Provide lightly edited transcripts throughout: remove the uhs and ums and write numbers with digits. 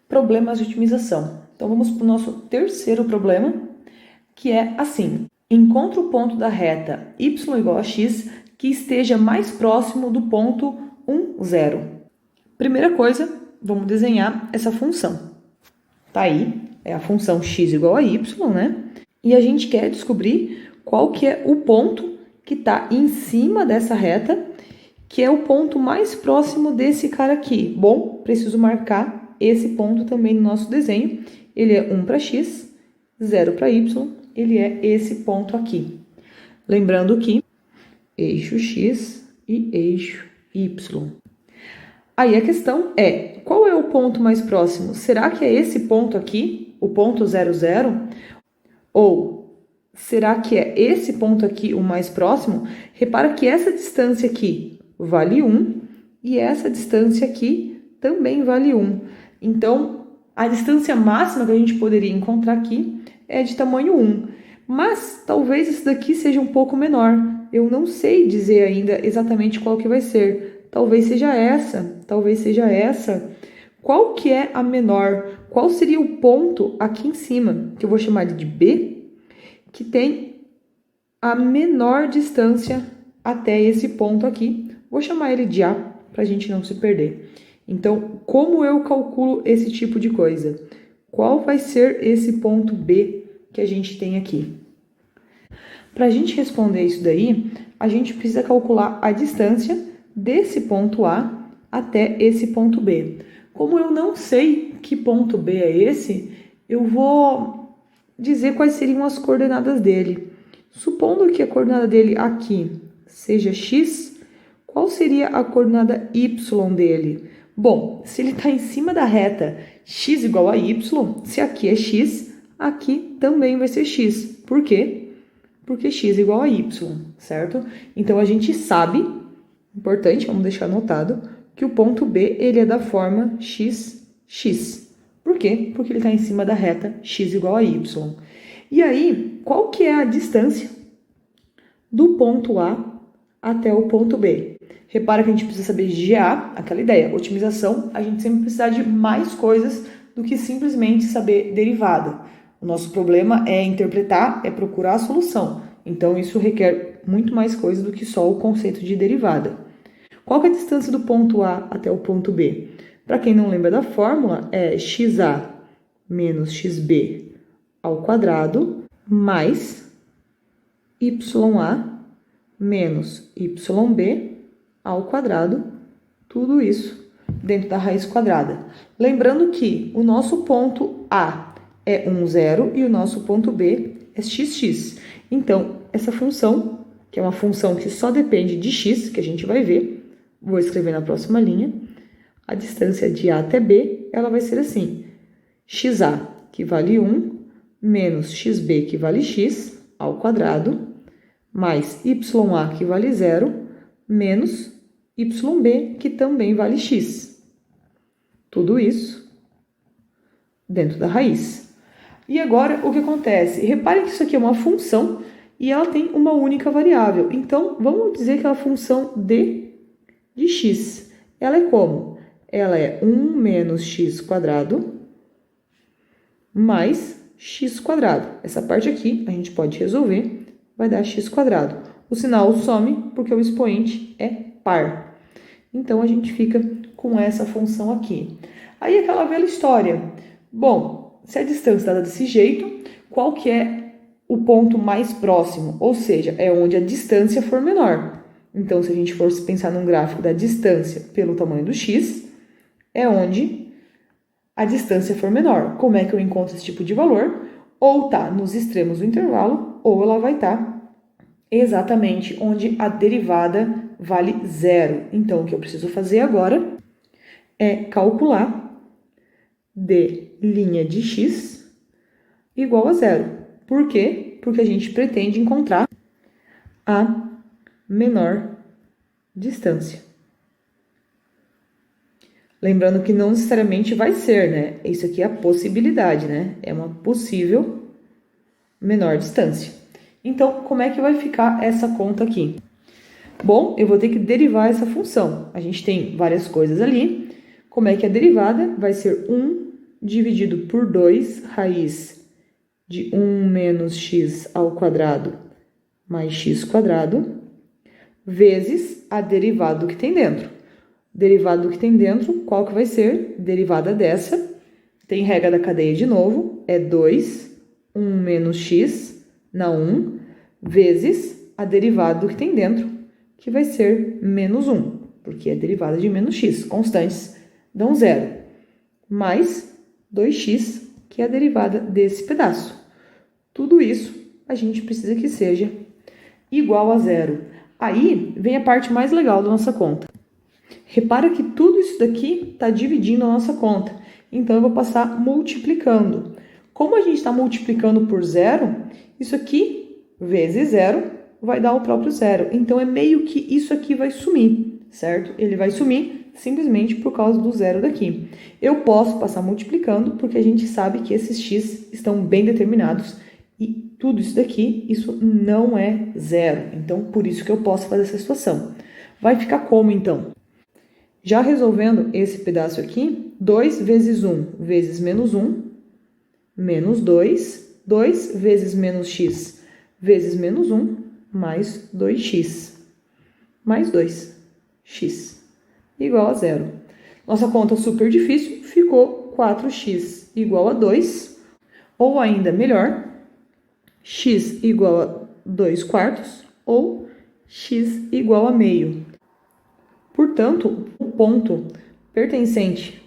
problemas de otimização. Então, vamos para o nosso terceiro problema, que é assim. Encontre o ponto da reta y igual a x que esteja mais próximo do ponto 1, 0. Primeira coisa, vamos desenhar essa função. Tá aí, é a função x igual a y, né? E a gente quer descobrir qual que é o ponto que está em cima dessa reta, que é o ponto mais próximo desse cara aqui. Bom, preciso marcar esse ponto também no nosso desenho. Ele é 1 para x, 0 para y, ele é esse ponto aqui. Lembrando que eixo x e eixo y. Aí a questão é, qual é o ponto mais próximo? Será que é esse ponto aqui, o ponto 0, 0? Ou será que é esse ponto aqui o mais próximo? Repara que essa distância aqui vale 1 e essa distância aqui também vale 1. Então, a distância máxima que a gente poderia encontrar aqui é de tamanho 1. Mas talvez isso daqui seja um pouco menor. Eu não sei dizer ainda exatamente qual que vai ser. Talvez seja essa, talvez seja essa. Qual que é a menor? Qual seria o ponto aqui em cima, que eu vou chamar de B, que tem a menor distância até esse ponto aqui? Vou chamar ele de A, para a gente não se perder. Então, como eu calculo esse tipo de coisa? Qual vai ser esse ponto B que a gente tem aqui? Para a gente responder isso daí, a gente precisa calcular a distância desse ponto A até esse ponto B. Como eu não sei que ponto B é esse, eu vou dizer quais seriam as coordenadas dele. Supondo que a coordenada dele aqui seja x, qual seria a coordenada y dele? Bom, se ele está em cima da reta x igual a y, se aqui é x, aqui também vai ser x. Por quê? Porque x igual a y, certo? Então, a gente sabe, importante, vamos deixar anotado, que o ponto B ele é da forma x, x. Por quê? Porque ele está em cima da reta x igual a y. E aí, qual que é a distância do ponto A até o ponto B? Repara que a gente precisa saber de GA, aquela ideia, otimização, a gente sempre precisa de mais coisas do que simplesmente saber derivada. O nosso problema é interpretar, é procurar a solução. Então, isso requer muito mais coisa do que só o conceito de derivada. Qual que é a distância do ponto A até o ponto B? Para quem não lembra da fórmula, é xa menos xb ao quadrado mais ya menos yb ao quadrado, tudo isso dentro da raiz quadrada. Lembrando que o nosso ponto A é 1, 0 e o nosso ponto B é xx. Então, essa função, que é uma função que só depende de x, que a gente vai ver, vou escrever na próxima linha, a distância de A até B, ela vai ser assim, xa, que vale 1, menos xb, que vale x, ao quadrado, mais ya, que vale 0, menos yb, que também vale x. Tudo isso dentro da raiz. E agora, o que acontece? Reparem que isso aqui é uma função e ela tem uma única variável. Então, vamos dizer que é a função de x. Ela é como? Ela é 1 menos x quadrado mais x quadrado. Essa parte aqui a gente pode resolver, vai dar x quadrado. O sinal some porque o expoente é par. Então, a gente fica com essa função aqui. Aí, aquela velha história. Bom, se a distância está desse jeito, qual que é o ponto mais próximo? Ou seja, é onde a distância for menor. Então, se a gente for pensar num gráfico da distância pelo tamanho do x, é onde a distância for menor. Como é que eu encontro esse tipo de valor? Ou está nos extremos do intervalo, ou ela vai estar exatamente onde a derivada vale 0. Então, o que eu preciso fazer agora é calcular d' de x igual a 0. Por quê? Porque a gente pretende encontrar a menor distância. Lembrando que não necessariamente vai ser, né? Isso aqui é a possibilidade, né? É uma possível menor distância. Então, como é que vai ficar essa conta aqui? Bom, eu vou ter que derivar essa função. A gente tem várias coisas ali. Como é que a derivada vai ser 1 dividido por 2, raiz de 1 menos x ao quadrado mais x quadrado, vezes a derivada do que tem dentro. Derivada do que tem dentro, qual que vai ser? Derivada dessa, tem regra da cadeia de novo, é 2, 1 menos x na 1, vezes a derivada do que tem dentro, que vai ser menos 1, porque é derivada de menos x, constantes dão zero, mais 2x, que é a derivada desse pedaço. Tudo isso a gente precisa que seja igual a zero. Aí vem a parte mais legal da nossa conta. Repara que tudo isso daqui está dividindo a nossa conta. Então, eu vou passar multiplicando. Como a gente está multiplicando por zero, isso aqui vezes zero vai dar o próprio zero. Então, é meio que isso aqui vai sumir, certo? Ele vai sumir simplesmente por causa do zero daqui. Eu posso passar multiplicando porque a gente sabe que esses x estão bem determinados e tudo isso daqui, isso não é zero. Então, por isso que eu posso fazer essa situação. Vai ficar como, então? Já resolvendo esse pedaço aqui, 2 vezes 1 vezes menos 1, menos 2, 2 vezes menos x vezes menos 1, mais 2x, mais 2x, igual a zero. Nossa conta super difícil ficou 4x igual a 2, ou ainda melhor, x igual a 2 quartos, ou x igual a meio. Portanto, o ponto pertencente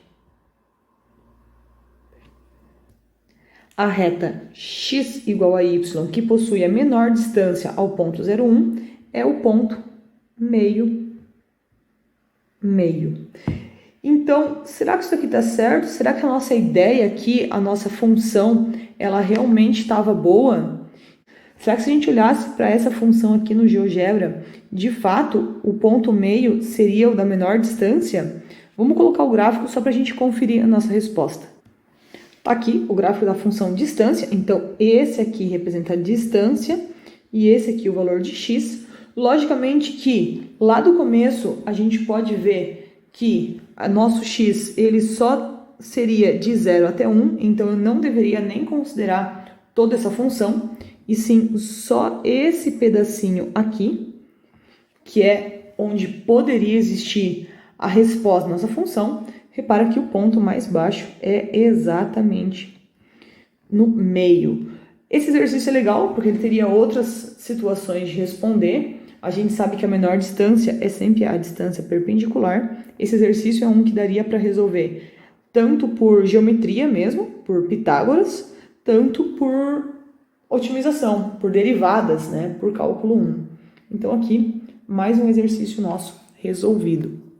à reta x igual a y, que possui a menor distância ao ponto 0,1, é o ponto meio. Então, será que isso aqui está certo? Será que a nossa ideia aqui, a nossa função, ela realmente estava boa? Será que se a gente olhasse para essa função aqui no GeoGebra, de fato, o ponto meio seria o da menor distância? Vamos colocar o gráfico só para a gente conferir a nossa resposta. Tá aqui o gráfico da função distância, então esse aqui representa a distância e esse aqui o valor de x. Logicamente que lá do começo a gente pode ver que o nosso x ele só seria de 0 até 1, então eu não deveria nem considerar toda essa função, e sim só esse pedacinho aqui, que é onde poderia existir a resposta da nossa função. Repara que o ponto mais baixo é exatamente no meio. Esse exercício é legal porque ele teria outras situações de responder. A gente sabe que a menor distância é sempre a distância perpendicular. Esse exercício é um que daria para resolver tanto por geometria mesmo, por Pitágoras, tanto por otimização, por derivadas, né, por cálculo 1. Então aqui, mais um exercício nosso resolvido.